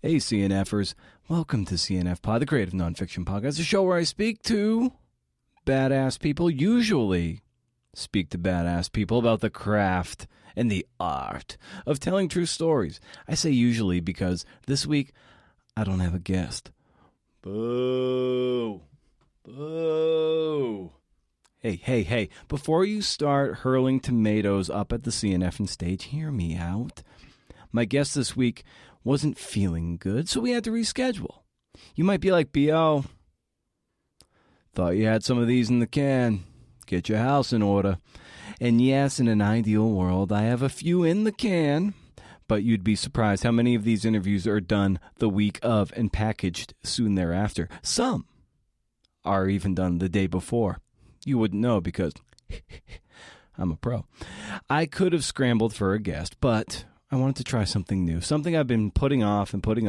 Hey, CNFers. Welcome to CNF Pod, the creative nonfiction podcast, a show where I speak to badass people, usually speak to badass people about the craft and the art of telling true stories. I say usually because this week I don't have a guest. Boo. Boo. Hey, before you start hurling tomatoes up at the CNF stage, hear me out. My guest this week wasn't feeling good, so we had to reschedule. You might be like, B.O., thought you had some of these in the can. Get your house in order. And yes, in an ideal world, I have a few in the can, but you'd be surprised how many of these interviews are done the week of and packaged soon thereafter. Some are even done the day before. You wouldn't know because I'm a pro. I could have scrambled for a guest, but I wanted to try something new, something I've been putting off and punting.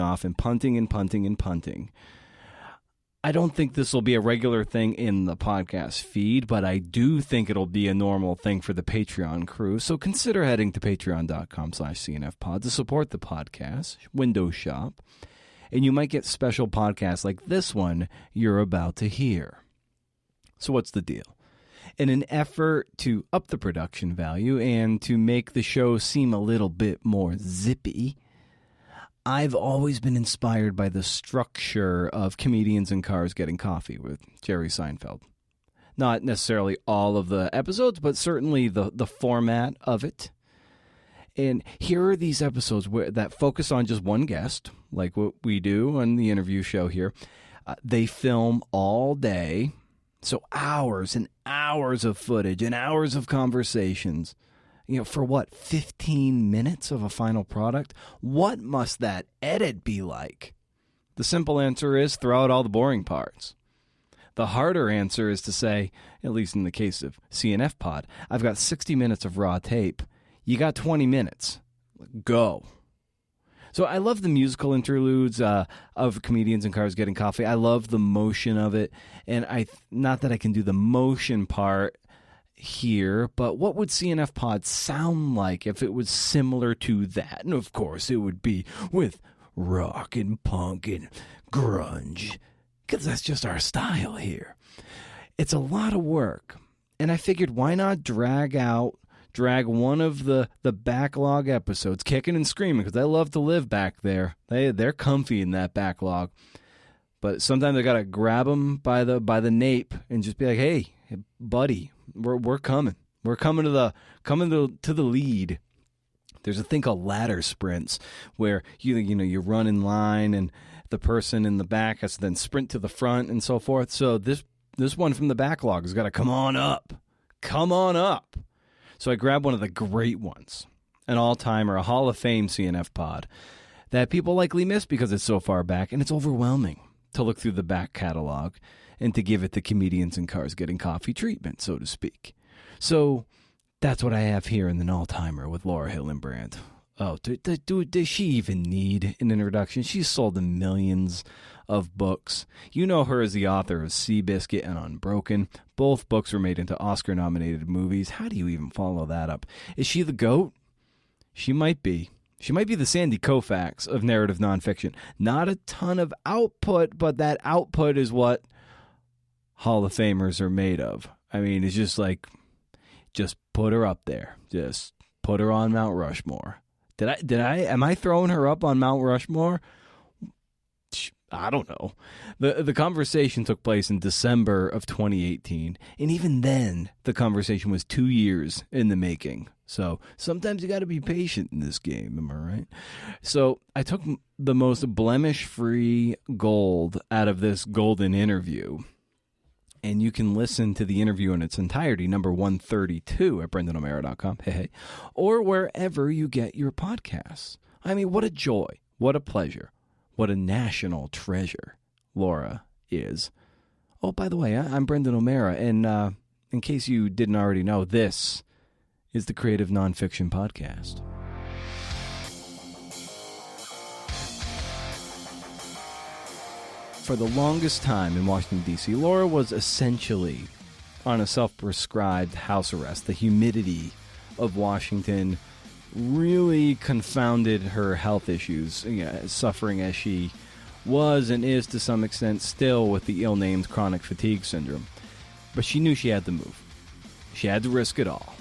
I don't think this will be a regular thing in the podcast feed, but I do think it'll be a normal thing for the Patreon crew. So consider heading to patreon.com/CNFpod to support the podcast, window shop, and you might get special podcasts like this one you're about to hear. So what's the deal? In an effort to up the production value and to make the show seem a little bit more zippy, I've always been inspired by the structure of Comedians in Cars Getting Coffee with Jerry Seinfeld. Not necessarily all of the episodes, but certainly the format of it. And here are these episodes that focus on just one guest, like what we do on the interview show here. They film all day. So hours and hours of footage and hours of conversations, for what, 15 minutes of a final product? What must that edit be like? The simple answer is throw out all the boring parts. The harder answer is to say, at least in the case of CNF Pod, I've got 60 minutes of raw tape. You got 20 minutes. Go. So I love the musical interludes of Comedians in Cars Getting Coffee. I love the motion of it. And not that I can do the motion part here, but what would CNF Pod sound like if it was similar to that? And of course, it would be with rock and punk and grunge, because that's just our style here. It's a lot of work. And I figured, why not drag one of the backlog episodes, kicking and screaming, because I love to live back there. They're comfy in that backlog. But sometimes I got to grab them by the nape and just be like, hey, buddy, we're coming. We're coming to the lead. There's a thing called ladder sprints where you run in line and the person in the back has to then sprint to the front and so forth. So this one from the backlog has got to come on up. Come on up. So I grabbed one of the great ones, an all-timer, a Hall of Fame CNF pod that people likely miss because it's so far back, and it's overwhelming to look through the back catalog and to give it the Comedians in Cars Getting Coffee treatment, so to speak. So that's what I have here in the all-timer with Laura Hillenbrand. Oh, does she even need an introduction? She's sold millions of books. You know her as the author of Seabiscuit and Unbroken. Both books were made into Oscar-nominated movies. How do you even follow that up? Is she the GOAT? She might be. She might be the Sandy Koufax of narrative nonfiction. Not a ton of output, but that output is what Hall of Famers are made of. I mean, it's just like, just put her up there. Just put her on Mount Rushmore. Am I throwing her up on Mount Rushmore? I don't know. The conversation took place in December of 2018, and even then, the conversation was 2 years in the making. So sometimes you got to be patient in this game, am I right? So I took the most blemish-free gold out of this golden interview, and you can listen to the interview in its entirety, number 132 at BrendanO'Mara.com, hey, or wherever you get your podcasts. I mean, what a joy, what a pleasure, what a national treasure Laura is. Oh, by the way, I'm Brendan O'Mara, and in case you didn't already know, this is the Creative Nonfiction Podcast. For the longest time in Washington, D.C., Laura was essentially on a self-prescribed house arrest. The humidity of Washington really confounded her health issues, suffering as she was and is to some extent still with the ill-named chronic fatigue syndrome. But she knew she had to move. She had to risk it all,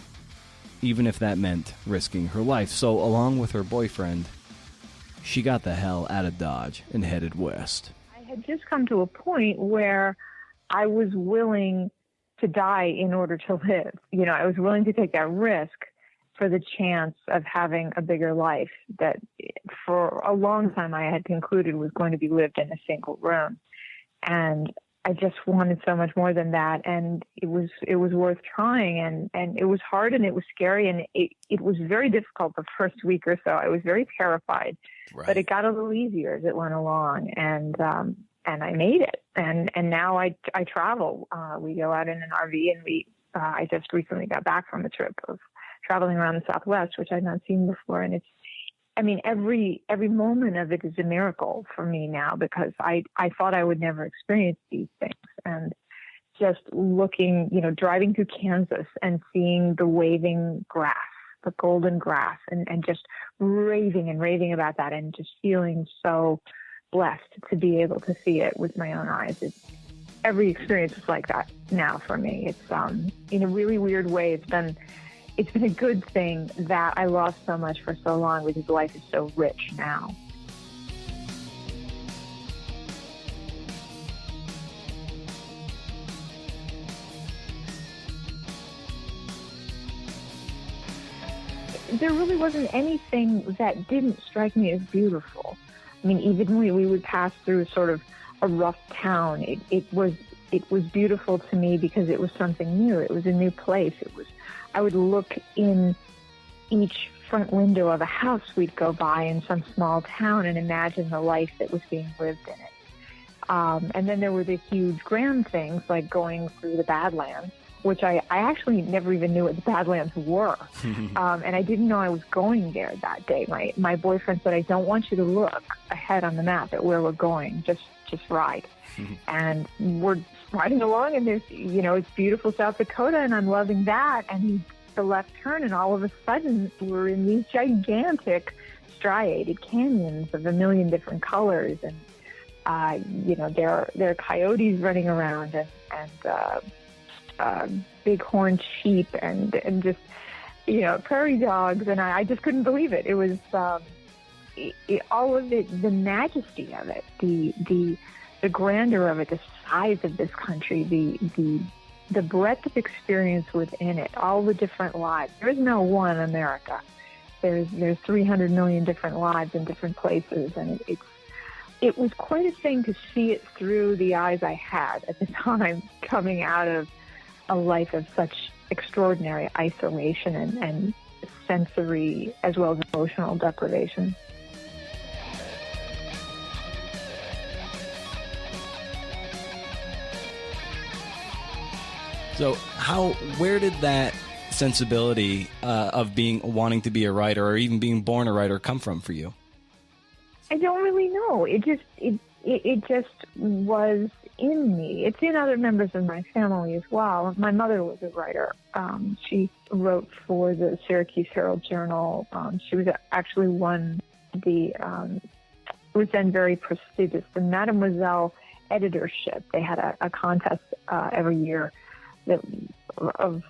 even if that meant risking her life. So along with her boyfriend, she got the hell out of Dodge and headed west. I had just come to a point where I was willing to die in order to live. I was willing to take that risk for the chance of having a bigger life that for a long time I had concluded was going to be lived in a single room. And I just wanted so much more than that. And it was worth trying, and it was hard and it was scary, and it was very difficult the first week or so. I was very terrified, right. But it got a little easier as it went along, and I made it. And now I travel. We go out in an RV, and I just recently got back from a trip of traveling around the Southwest, which I'd not seen before. And every moment of it is a miracle for me now, because I thought I would never experience these things. And just looking, driving through Kansas and seeing the waving grass, the golden grass, and just raving about that, and just feeling so blessed to be able to see it with my own eyes. Every experience is like that now for me. It's in a really weird way, it's been a good thing that I lost so much for so long, because life is so rich now. There really wasn't anything that didn't strike me as beautiful. Even when we would pass through sort of a rough town, it was beautiful to me because it was something new. It was a new place. I would look in each front window of a house we'd go by in some small town and imagine the life that was being lived in it. And then there were the huge grand things like going through the Badlands, which I actually never even knew what the Badlands were. And I didn't know I was going there that day. My boyfriend said, I don't want you to look ahead on the map at where we're going. Just ride. And we're riding along, and there's, it's beautiful South Dakota, and I'm loving that. And he's the left turn, and all of a sudden we're in these gigantic striated canyons of a million different colors. And, there are coyotes running around, and bighorn sheep, and just, prairie dogs. And I just couldn't believe it. It was, all of it, the majesty of it, the grandeur of it, the size of this country, the breadth of experience within it, all the different lives. There is no one America. There's 300 million different lives in different places, and it was quite a thing to see it through the eyes I had at the time, coming out of a life of such extraordinary isolation and sensory as well as emotional deprivation. So where did that sensibility of wanting to be a writer, or even being born a writer, come from for you? I don't really know. It just was in me. It's in other members of my family as well. My mother was a writer. She wrote for the Syracuse Herald Journal. She was actually won it was then very prestigious, the Mademoiselle editorship. They had a contest every year of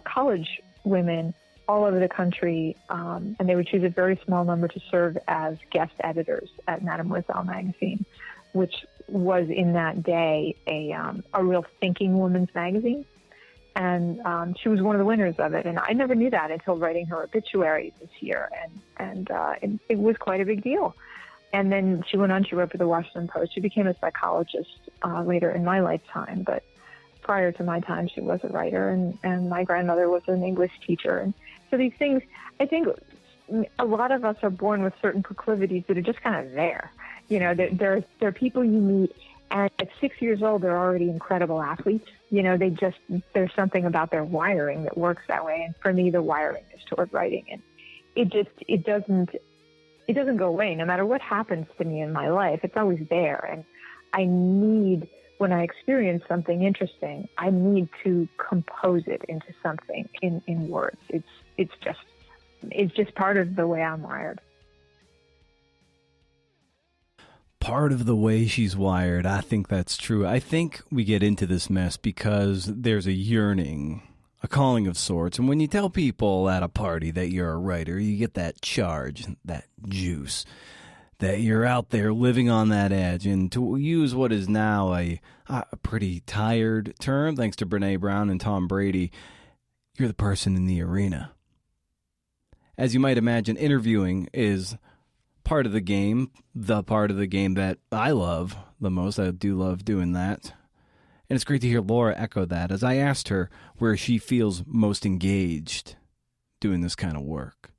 college women all over the country, and they would choose a very small number to serve as guest editors at Mademoiselle magazine, which was in that day a real thinking woman's magazine. And she was one of the winners of it, and I never knew that until writing her obituary this year, and it was quite a big deal. And then she went on, she wrote for the Washington Post. She became a psychologist later in my lifetime, but prior to my time, she was a writer, and my grandmother was an English teacher. And so these things, I think a lot of us are born with certain proclivities that are just kind of there. There are people you meet, and at 6 years old, they're already incredible athletes. There's something about their wiring that works that way. And for me, the wiring is toward writing. And it doesn't go away. No matter what happens to me in my life, it's always there. And I need, when I experience something interesting, I need to compose it into something in words. It's just It's just part of the way I'm wired. Part of the way she's wired. I think that's true. I think we get into this mess because there's a yearning, a calling of sorts. And when you tell people at a party that you're a writer, you get that charge, that juice, that you're out there living on that edge. And to use what is now a pretty tired term, thanks to Brene Brown and Tom Brady, you're the person in the arena. As you might imagine, interviewing is part of the game, the part of the game that I love the most. I do love doing that. And it's great to hear Laura echo that as I asked her where she feels most engaged doing this kind of work.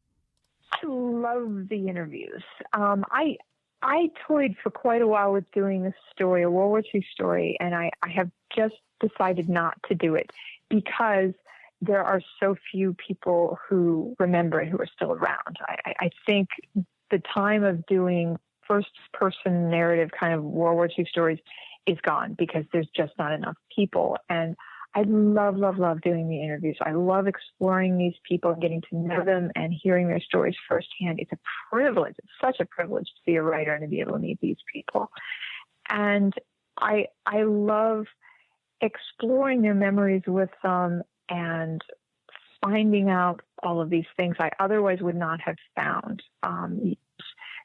I love the interviews. I toyed for quite a while with doing a story, a World War II story, and I have just decided not to do it because there are so few people who remember it who are still around. I think the time of doing first-person narrative kind of World War II stories is gone because there's just not enough people. And I love, love, love doing the interviews. I love exploring these people and getting to know them and hearing their stories firsthand. It's a privilege. It's such a privilege to be a writer and to be able to meet these people. And I love exploring their memories with them and finding out all of these things I otherwise would not have found.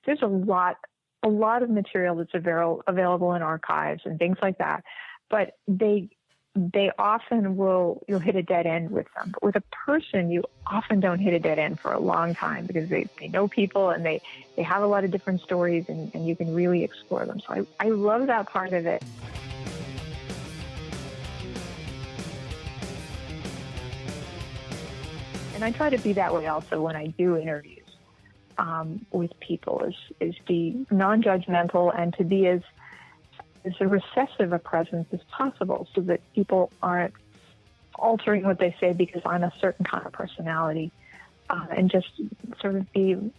There's a lot of material that's available in archives and things like that, but they often you'll hit a dead end with them. But with a person, you often don't hit a dead end for a long time because they know people and they have a lot of different stories and you can really explore them. So I love that part of it. And I try to be that way also when I do interviews with people, is be non-judgmental and to be as a recessive a presence as possible so that people aren't altering what they say because I'm a certain kind of personality. And just sort of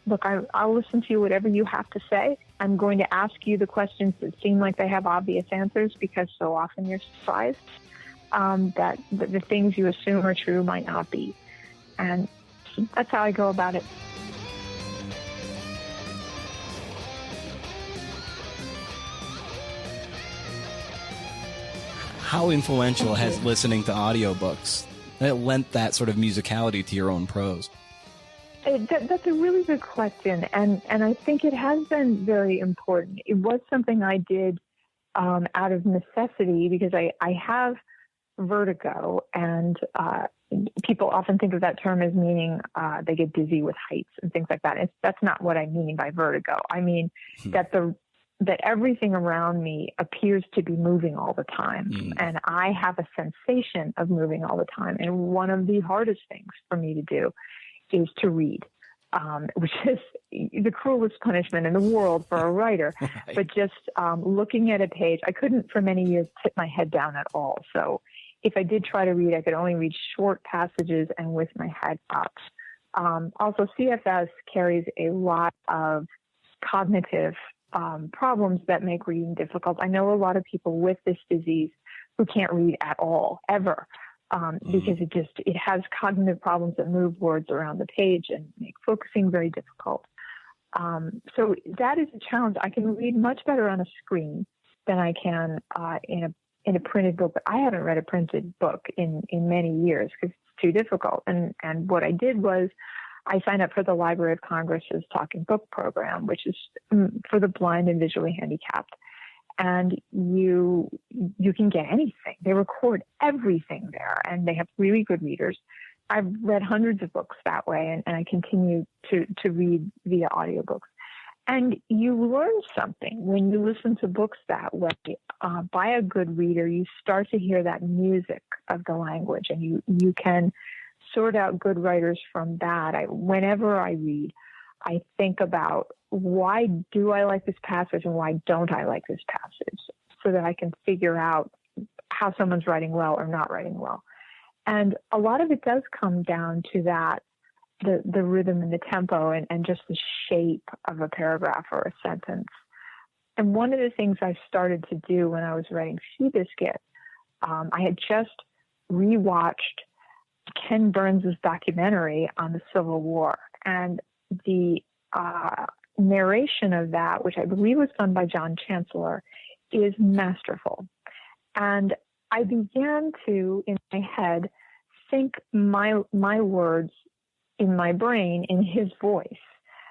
look, I'll listen to you, whatever you have to say. I'm going to ask you the questions that seem like they have obvious answers because so often you're surprised that the things you assume are true might not be. And that's how I go about it. How influential has listening to audiobooks lent that sort of musicality to your own prose? That's a really good question, and I think it has been very important. It was something I did out of necessity because I have vertigo, and people often think of that term as meaning they get dizzy with heights and things like that. That's not what I mean by vertigo. I mean that everything around me appears to be moving all the time. And I have a sensation of moving all the time. And one of the hardest things for me to do is to read, which is the cruelest punishment in the world for a writer. Right. But just looking at a page, I couldn't for many years put my head down at all. So if I did try to read, I could only read short passages and with my head up. Also, CFS carries a lot of cognitive problems that make reading difficult. I know a lot of people with this disease who can't read at all, ever, because it has cognitive problems that move words around the page and make focusing very difficult. So that is a challenge. I can read much better on a screen than I can in a printed book, but I haven't read a printed book in many years because it's too difficult. And what I did was I signed up for the Library of Congress's Talking Book program, which is for the blind and visually handicapped. And you can get anything. They record everything there, and they have really good readers. I've read hundreds of books that way, and I continue to read via audiobooks. And you learn something when you listen to books that way. By a good reader, you start to hear that music of the language, and you can sort out good writers from bad. Whenever I read, I think about why do I like this passage and why don't I like this passage, so that I can figure out how someone's writing well or not writing well. And a lot of it does come down to that, the rhythm and the tempo and just the shape of a paragraph or a sentence. And one of the things I started to do when I was writing Seabiscuit, I had just rewatched Ken Burns' documentary on the Civil War. And the narration of that, which I believe was done by John Chancellor, is masterful. And I began to, in my head, think my words in my brain in his voice.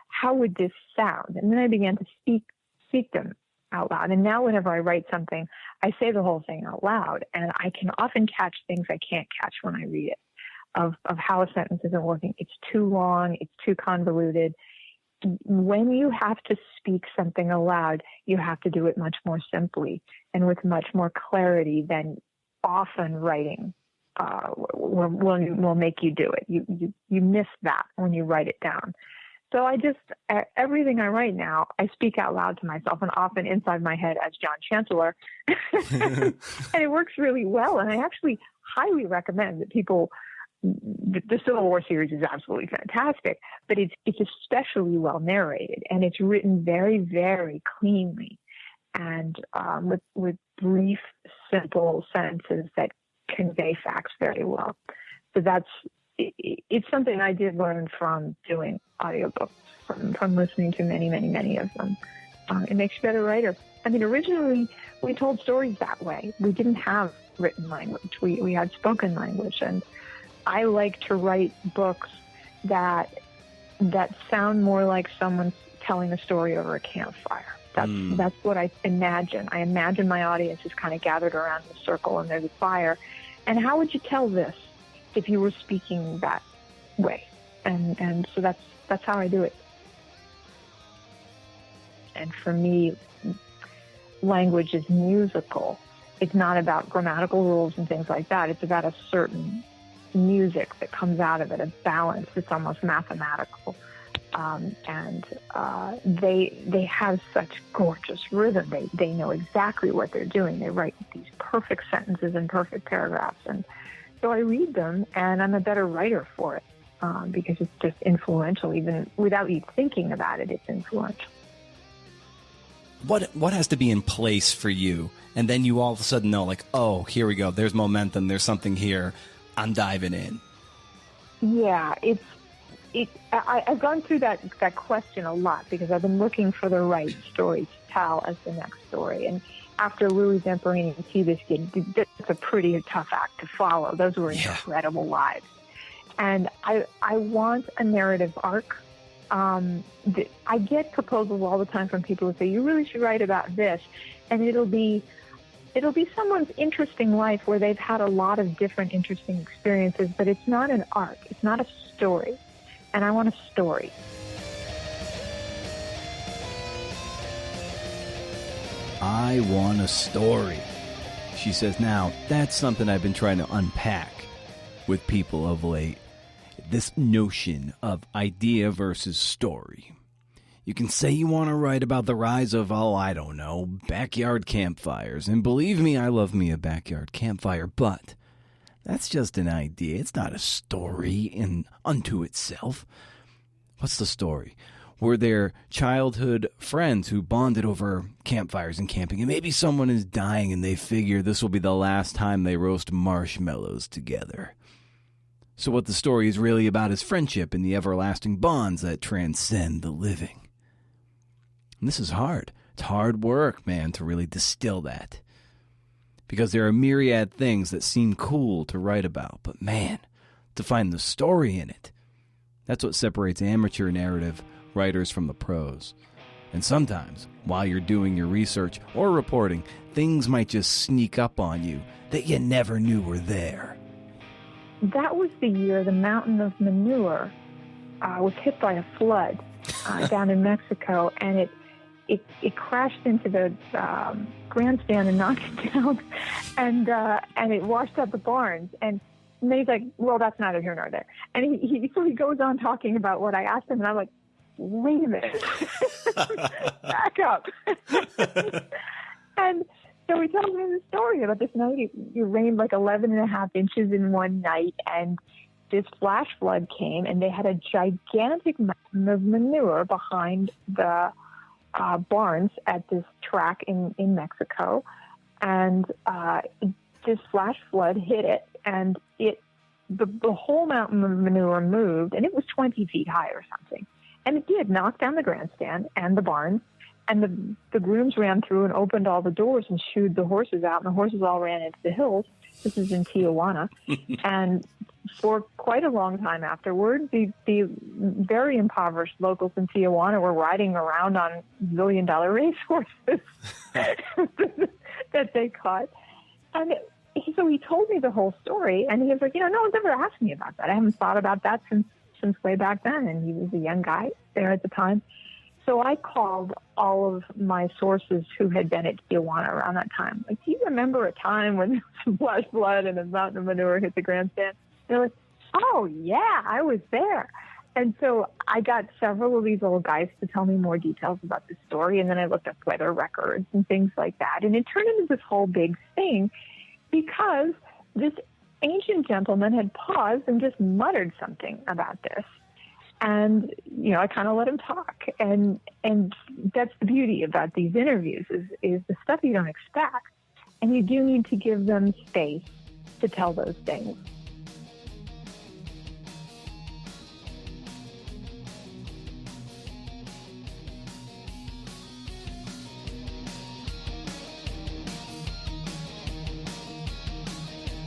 How would this sound? And then I began to speak them out loud. And now whenever I write something, I say the whole thing out loud. And I can often catch things I can't catch when I read it, of how a sentence isn't working. It's too long. It's too convoluted. When you have to speak something aloud, you have to do it much more simply and with much more clarity than often writing will make you do it. You miss that when you write it down. So everything I write now, I speak out loud to myself, and often inside my head as John Chancellor. And it works really well. And I actually highly recommend that people, the Civil War series is absolutely fantastic, but it's especially well narrated, and it's written very, very cleanly, and with brief, simple sentences that convey facts very well. So it's something I did learn from doing audiobooks, from listening to many, many, many of them. It makes you a better writer. I mean, originally we told stories that way. We didn't have written language. We had spoken language, and I like to write books that sound more like someone telling a story over a campfire. That's what I imagine. I imagine my audience is kind of gathered around the circle and there's a fire. And how would you tell this if you were speaking that way? And so that's how I do it. And for me, language is musical. It's not about grammatical rules and things like that. It's about a certain music that comes out of it, a balance that's almost mathematical. They have such gorgeous rhythm. They know exactly what they're doing. They write these perfect sentences and perfect paragraphs. And so I read them, and I'm a better writer for it because it's just influential. Even without you thinking about it, it's influential. What has to be in place for you? And then you all of a sudden know, like, oh, here we go. There's momentum. There's something here. I'm diving in. Yeah, I've gone through that question a lot because I've been looking for the right story to tell as the next story. And after Louis Zamperini and Seabiscuit, that's a pretty tough act to follow. Those were incredible lives. And I want a narrative arc. I get proposals all the time from people who say, you really should write about this. And it'll be someone's interesting life where they've had a lot of different interesting experiences, but it's not an arc. It's not a story. And I want a story. I want a story. She says, now, that's something I've been trying to unpack with people of late. This notion of idea versus story. You can say you want to write about the rise of, I don't know, backyard campfires. And believe me, I love me a backyard campfire, but that's just an idea. It's not a story in unto itself. What's the story? Were there childhood friends who bonded over campfires and camping, and maybe someone is dying and they figure this will be the last time they roast marshmallows together. So what the story is really about is friendship and the everlasting bonds that transcend the living. And this is hard. It's hard work, man, to really distill that. Because there are myriad things that seem cool to write about, but man, to find the story in it, that's what separates amateur narrative writers from the pros. And sometimes, while you're doing your research or reporting, things might just sneak up on you that you never knew were there. That was the year the mountain of Manure was hit by a flood down in Mexico, and it crashed into the grandstand and knocked it down, and it washed out the barns. And then he's like, well, that's neither here nor there. And so he goes on talking about what I asked him, and I'm like, wait a minute, back up. And so he tells me the story about this night. It rained like 11 and a half inches in one night, and this flash flood came, and they had a gigantic mountain of manure behind the barns at this track in Mexico. And this flash flood hit it, and it the whole mountain of manure moved, and it was 20 feet high or something. And it did knock down the grandstand and the barns, and the grooms ran through and opened all the doors and shooed the horses out, and the horses all ran into the hills. This is in Tijuana. And for quite a long time afterward, the very impoverished locals in Tijuana were riding around on $1 million racehorses that they caught. And so he told me the whole story, and he was like, no one's ever asked me about that. I haven't thought about that since way back then. And he was a young guy there at the time. So I called all of my sources who had been at Tijuana around that time. Like, do you remember a time when there was some flash flood and a mountain of manure hit the grandstand? They're like, oh, yeah, I was there. And so I got several of these old guys to tell me more details about the story. And then I looked up weather records and things like that. And it turned into this whole big thing because this ancient gentleman had paused and just muttered something about this. And, I kind of let him talk. And that's the beauty about these interviews is the stuff you don't expect. And you do need to give them space to tell those things.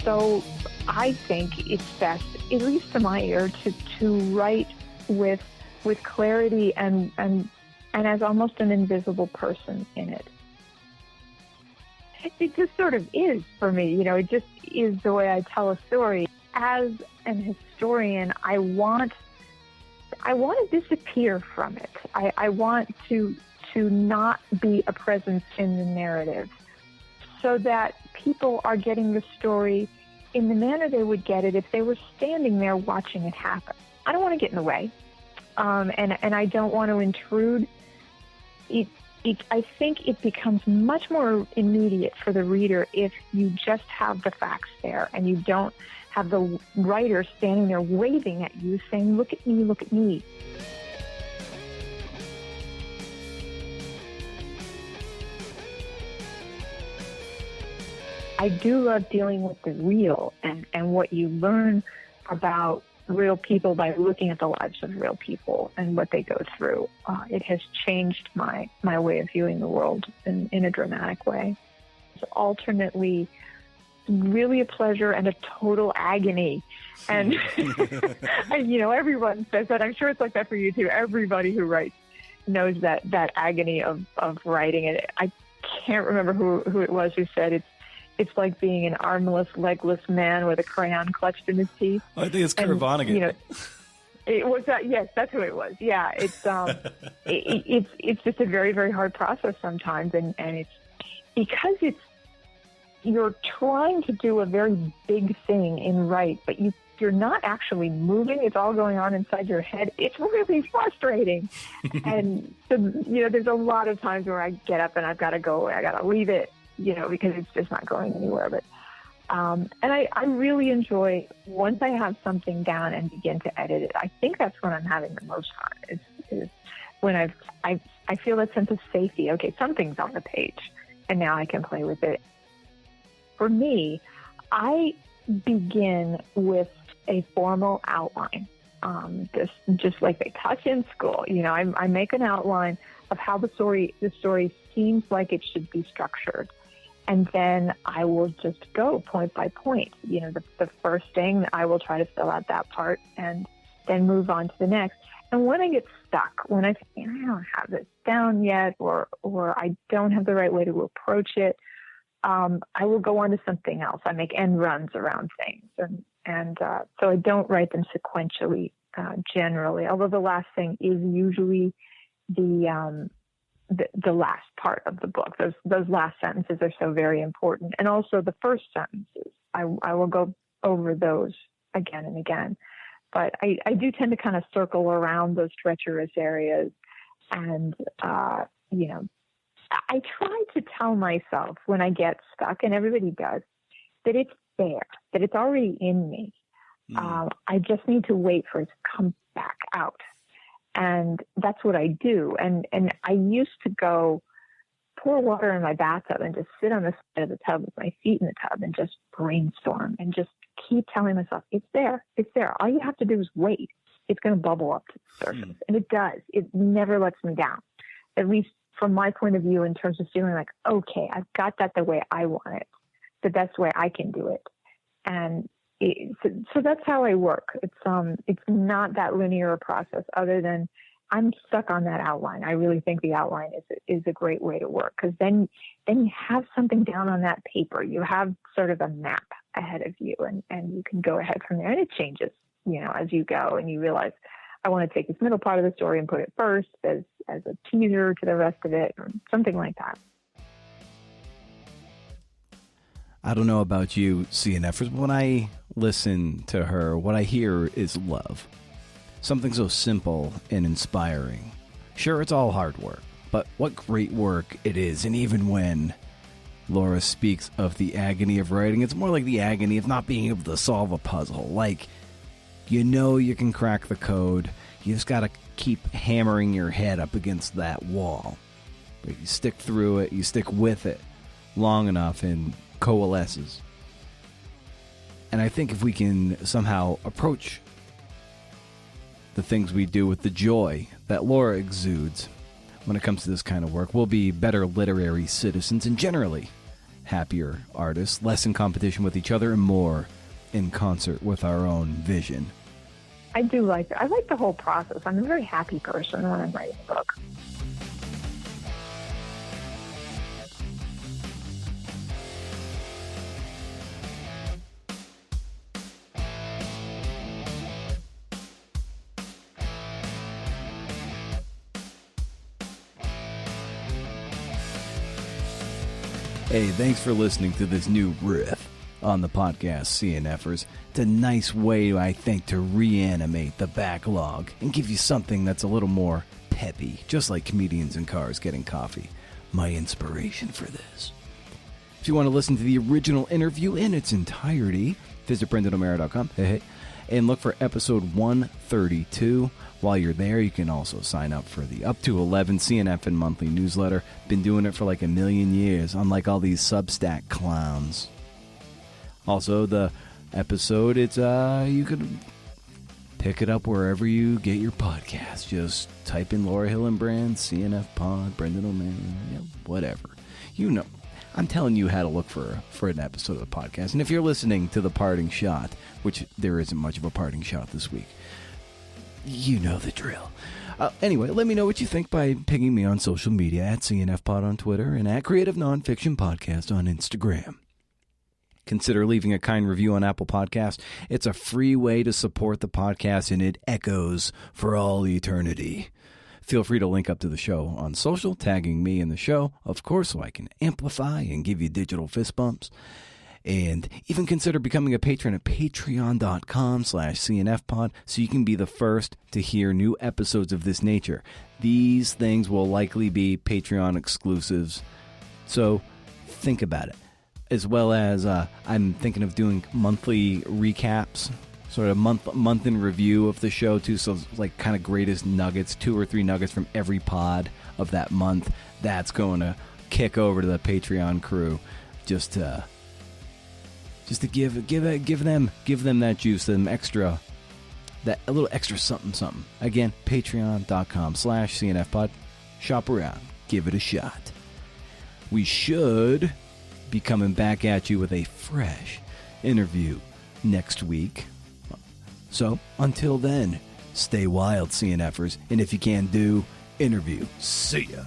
So I think it's best, at least to my ear, to write with clarity and as almost an invisible person in it. It just sort of is for me, it just is the way I tell a story. As an historian, I want to disappear from it. I want to not be a presence in the narrative so that people are getting the story in the manner they would get it if they were standing there watching it happen. I don't want to get in the way, and I don't want to intrude. I think it becomes much more immediate for the reader if you just have the facts there and you don't have the writer standing there waving at you saying, look at me, look at me. I do love dealing with the real and what you learn about real people by looking at the lives of real people and what they go through. It has changed my way of viewing the world in a dramatic way. It's alternately really a pleasure and a total agony. And, everyone says that. I'm sure it's like that for you too. Everybody who writes knows that agony of writing it. I can't remember who it was who said it's like being an armless, legless man with a crayon clutched in his teeth. I think it's Kurt Vonnegut. It was that. Yes, that's who it was. Yeah, it's it's just a very, very hard process sometimes, and it's because you're trying to do a very big thing in right, but you're not actually moving. It's all going on inside your head. It's really frustrating. And so, there's a lot of times where I get up and I've got to go. I got to leave it. Because it's just not going anywhere. But and I really enjoy once I have something down and begin to edit it. I think that's when I'm having the most fun. Is when I feel that sense of safety. Okay, something's on the page, and now I can play with it. For me, I begin with a formal outline. Just like they touch in school. I make an outline of how the story seems like it should be structured. And then I will just go point by point. The first thing, I will try to fill out that part and then move on to the next. And when I get stuck, when I think, I don't have this down yet, or I don't have the right way to approach it, I will go on to something else. I make end runs around things. And so I don't write them sequentially generally, although the last thing is usually the last part of the book. Those last sentences are so very important. And also the first sentences, I will go over those again and again. But I do tend to kind of circle around those treacherous areas. And, I try to tell myself when I get stuck, and everybody does, that it's there, that it's already in me. I just need to wait for it to come back out. And that's what I do. And I used to go pour water in my bathtub and just sit on the side of the tub with my feet in the tub and just brainstorm and just keep telling myself, it's there. It's there. All you have to do is wait. It's going to bubble up to the surface. And it does. It never lets me down, at least from my point of view, in terms of feeling like, okay, I've got that the way I want it, the best way I can do it. And so that's how I work. It's not that linear a process, other than I'm stuck on that outline. I really think the outline is a great way to work, because then you have something down on that paper. You have sort of a map ahead of you, and you can go ahead from there. And it changes, as you go, and you realize, I want to take this middle part of the story and put it first as a teaser to the rest of it, or something like that. I don't know about you, CNFers, but when I listen to her, what I hear is love. Something so simple and inspiring. Sure, it's all hard work, but what great work it is. And even when Laura speaks of the agony of writing, it's more like the agony of not being able to solve a puzzle. Like, you can crack the code. You just got to keep hammering your head up against that wall. But you stick through it, you stick with it long enough, and coalesces. And I think if we can somehow approach the things we do with the joy that Laura exudes when it comes to this kind of work, we'll be better literary citizens and generally happier artists, less in competition with each other and more in concert with our own vision. I like the whole process. I'm a very happy person when I'm writing a book. Hey, thanks for listening to this new riff on the podcast, CNFers. It's a nice way, I think, to reanimate the backlog and give you something that's a little more peppy, just like comedians in cars getting coffee. My inspiration for this. If you want to listen to the original interview in its entirety, visit BrendanO'Mara.com and look for episode 132. While you're there, you can also sign up for the Up to 11 CNF and monthly newsletter. Been doing it for like a million years, unlike all these Substack clowns. Also, the episode, you could pick it up wherever you get your podcast. Just type in Laura Hillenbrand, CNF Pod, Brendan O'Mara, whatever. I'm telling you how to look for an episode of the podcast. And if you're listening to the parting shot, which there isn't much of a parting shot this week, you know the drill. Anyway, let me know what you think by pinging me on social media at CNF Pod on Twitter and at Creative Nonfiction Podcast on Instagram. Consider leaving a kind review on Apple Podcasts. It's a free way to support the podcast, and it echoes for all eternity. Feel free to link up to the show on social, tagging me in the show, of course, so I can amplify and give you digital fist bumps. And even consider becoming a patron at patreon.com/CNFpod so you can be the first to hear new episodes of this nature. These things will likely be Patreon exclusives, so think about it. As well as I'm thinking of doing monthly recaps, sort of month in review of the show too, so like kind of greatest nuggets, 2 or 3 nuggets from every pod of that month. That's going to kick over to the Patreon crew just to give them that juice, a little extra something. Again, patreon.com/CNFpod. Shop around, give it a shot. We should be coming back at you with a fresh interview next week. So until then, stay wild, CNFers, and if you can do, interview. See ya.